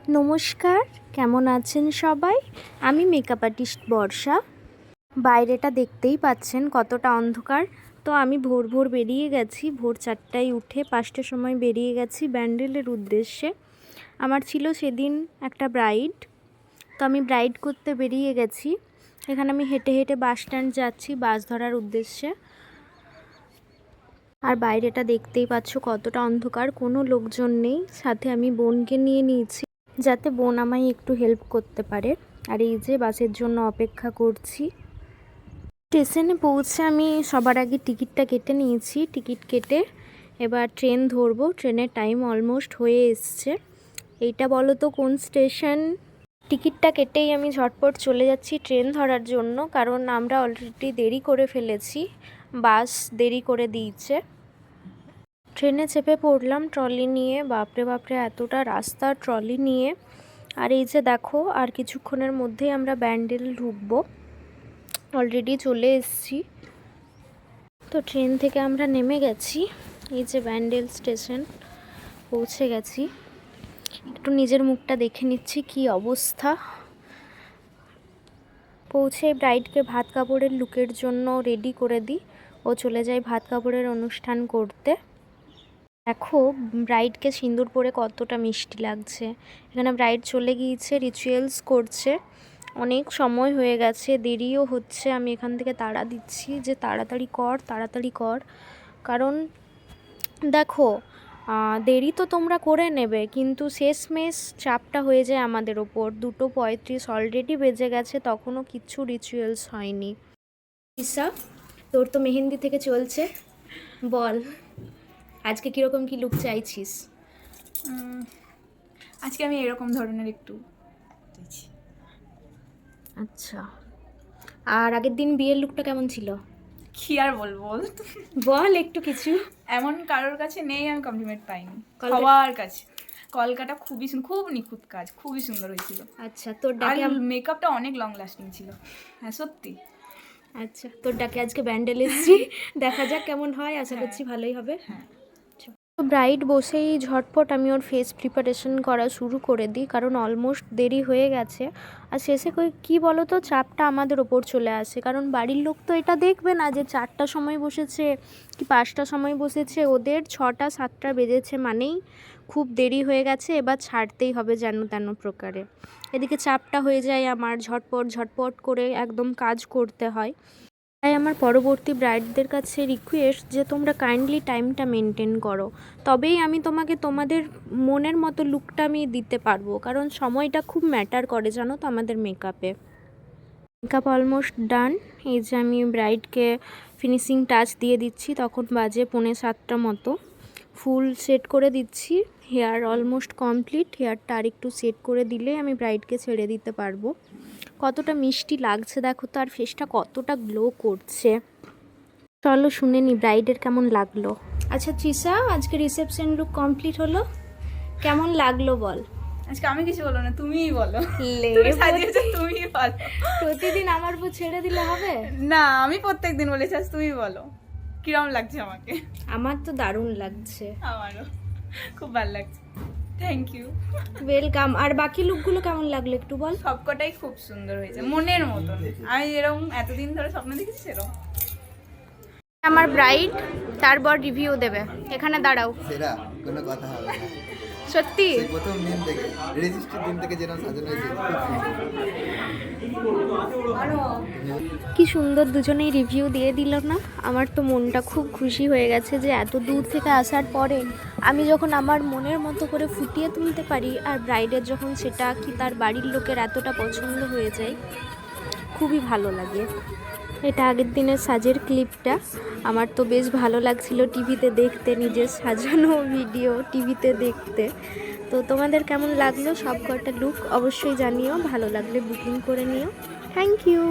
নমস্কার, কেমন আছেন সবাই? আমি মেকআপ আর্টিস্ট বর্ষা। বাইরেটা দেখতেই পাচ্ছেন কতটা অন্ধকার। তো আমি ভোর ভোর বেরিয়ে গেছি, ভোর 4টায় উঠে 5টার সময় বেরিয়ে গেছি ব্যান্ডেলের উদ্দেশ্যে। আমার ছিল সেদিন একটা ব্রাইড, তো আমি ব্রাইড করতে বেরিয়ে গেছি। এখানে আমি হেঁটে হেঁটে বাস স্ট্যান্ড যাচ্ছি বাস ধরার উদ্দেশ্যে। আর বাইরেটা দেখতেই পাচ্ছ কতটা অন্ধকার, কোনো লোকজন নেই। সাথে আমি বোনকে নিয়ে নিয়েছি যাতে বোন আমায় একটু হেল্প করতে পারে। আর এই যে বাসের জন্য অপেক্ষা করছি। স্টেশনে পৌঁছে আমি সবার আগে টিকিটটা কেটে নিয়েছি। টিকিট কেটে এবার ট্রেন ধরবো। ট্রেনের টাইম অলমোস্ট হয়ে এসছে। এইটা বলো তো কোন স্টেশন? টিকিটটা কেটেই আমি ঝটপট চলে যাচ্ছি ট্রেন ধরার জন্য, কারণ আমরা অলরেডি দেরি করে ফেলেছি, বাস দেরি করে দিয়েছে। ট্রেনে চেপে পড়লাম ট্রলি নিয়ে। বাপরে বাপরে, এতটা রাস্তা ট্রলি নিয়ে। আর এই যে দেখো, আর কিছুক্ষণের মধ্যেই আমরা ব্যান্ডেল ঢুকবো। অলরেডি চলে এসেছি। তো ট্রেন থেকে আমরা নেমে গেছি। এই যে ব্যান্ডেল স্টেশন পৌঁছে গেছি। একটু নিজের মুখটা দেখে নিচ্ছি কি অবস্থা। পৌঁছে ব্রাইডকে ভাত কাপড়ের লুকের জন্য রেডি করে দিই। ও চলে যায় ভাত কাপড়ের অনুষ্ঠান করতে। দেখো ব্রাইডকে সিঁদুর পরে কতটা মিষ্টি লাগছে। এখানে ব্রাইড চলে গিয়েছে, রিচুয়ালস করছে। অনেক সময় হয়ে গেছে, দেরিও হচ্ছে। আমি এখান থেকে তাড়া দিচ্ছি যে তাড়াতাড়ি কর, তাড়াতাড়ি কর। কারণ দেখো, দেরি তো তোমরা করে নেবে, কিন্তু শেষমেশ চাপটা হয়ে যায় আমাদের ওপর। 2:35 অলরেডি বেজে গেছে, তখনও কিচ্ছু রিচুয়ালস হয়নি। ঈশা, তোর তো মেহেন্দি থেকে চলছে, বল আজকে কীরকম কী লুক চাইছিস? আজকে আমি এরকম ধরনের একটু চাইছি। আচ্ছা, আর আগের দিন বিয়ের লুকটা কেমন ছিল? কি আর বলবো, বল একটু কিছু। এমন কারোর কাছে নেই আমি কমপ্লিমেন্ট পাইনি সবার কাছে। কলকাটা খুবই খুব নিখুঁত কাজ, খুবই সুন্দর হয়েছিল। আচ্ছা, তোর আর ডাকে মেকআপটা অনেক লং লাস্টিং ছিল। হ্যাঁ সত্যি। আচ্ছা, তোর ডাকে আজকে ব্যান্ডেল এসেছি, দেখা যাক কেমন হয়। আশা করছি ভালোই হবে। হ্যাঁ, তো ব্রাইড বসেই ঝটপট আমি ওর ফেস প্রিপারেশন করা শুরু করে দিই, কারণ অলমোস্ট দেরি হয়ে গেছে। আর শেষে কী বলো তো, চাপটা আমাদের ওপর চলে আসে, কারণ বাড়ির লোক তো এটা দেখবে না যে 4টার সময় বসেছে কি 5টার সময় বসেছে। ওদের 6টা 7টা বেজেছে মানেই খুব দেরি হয়ে গেছে, এবার ছাড়তেই হবে যেন তেন প্রকারে। এদিকে চাপটা হয়ে যায় আমার, ঝটপট ঝটপট করে একদম কাজ করতে হয়। তাই আমার পরবর্তী ব্রাইডদের কাছে রিকোয়েস্ট যে তোমরা কাইন্ডলি টাইমটা মেনটেন করো, তবেই আমি তোমাকে তোমাদের মনের মতো লুকটা আমি দিতে পারবো। কারণ সময়টা খুব ম্যাটার করে জানো তো আমাদের মেকআপে। Makeup almost done. এই যে আমি ব্রাইডকে ফিনিশিং টাচ দিয়ে দিচ্ছি, তখন বাজে 6:45 মতো। ফুল সেট করে দিচ্ছি। Hair almost complete. হেয়ারটা আরেকটু সেট করে দিলে আমি ব্রাইডকে ছেড়ে দিতে পারবো। কতটা মিষ্টি লাগছে দেখো তো, আর ফেসটা কতটা গ্লো করছে। চলো শুনে নি ব্রাইডের কেমন লাগলো। আচ্ছা তৃষা, আজকে রিসেপশন লুক কমপ্লিট হলো, কেমন লাগলো বল? আজকে আমি কিছু বলো না, তুমিই বলো। লে, তুমি সাজিয়েছো, তুমিই বলো। প্রতিদিন আমার উপর ছেড়ে দিলে হবে? না, আমি প্রত্যেকদিন বলেছি, আজ তুমি বলো কিরম লাগছে আমাকে। আমার তো দারুণ লাগছে। আমারও খুব ভালো লাগছে, থ্যাংক ইউ। ওয়েলকাম। আর বাকি লুকগুলো কেমন লাগলো একটু বল? সবকটাই খুব সুন্দর হয়েছে, মনের মতন। আমি যেরকম এতদিন ধরে স্বপ্ন দেখেছি সেরকম। আমার ব্রাইড, তারপর রিভিউ দেবে। এখানে দাঁড়াও। সেরা কোনো কথা হবে না। সত্যি সেই প্রথম দিন থেকে, রেজিস্ট্রির দিন থেকে যেরকম সাজানো হয়েছে কি সুন্দর দুজনেই রিভিউ দিয়ে দিল না? আমার তো মনটা খুব খুশি হয়ে গেছে যে এত দূর থেকে আসার পরে আমি যখন আমার মনের মতো করে ফুটিয়ে তুলতে পারি, আর ব্রাইডের যখন সেটা কি তার বাড়ির লোকের এতটা পছন্দ হয়ে যায়, খুবই ভালো লাগে। এটা আগের দিনের সাজের ক্লিপটা। আমার তো বেশ ভালো লাগছিল টিভিতে দেখতে, নিজের সাজানো ভিডিও টিভিতে দেখতে। তো তোমাদের কেমন লাগলো সব কটা লুক অবশ্যই জানিও। ভালো লাগলে বুকিং করে নিও। Thank you.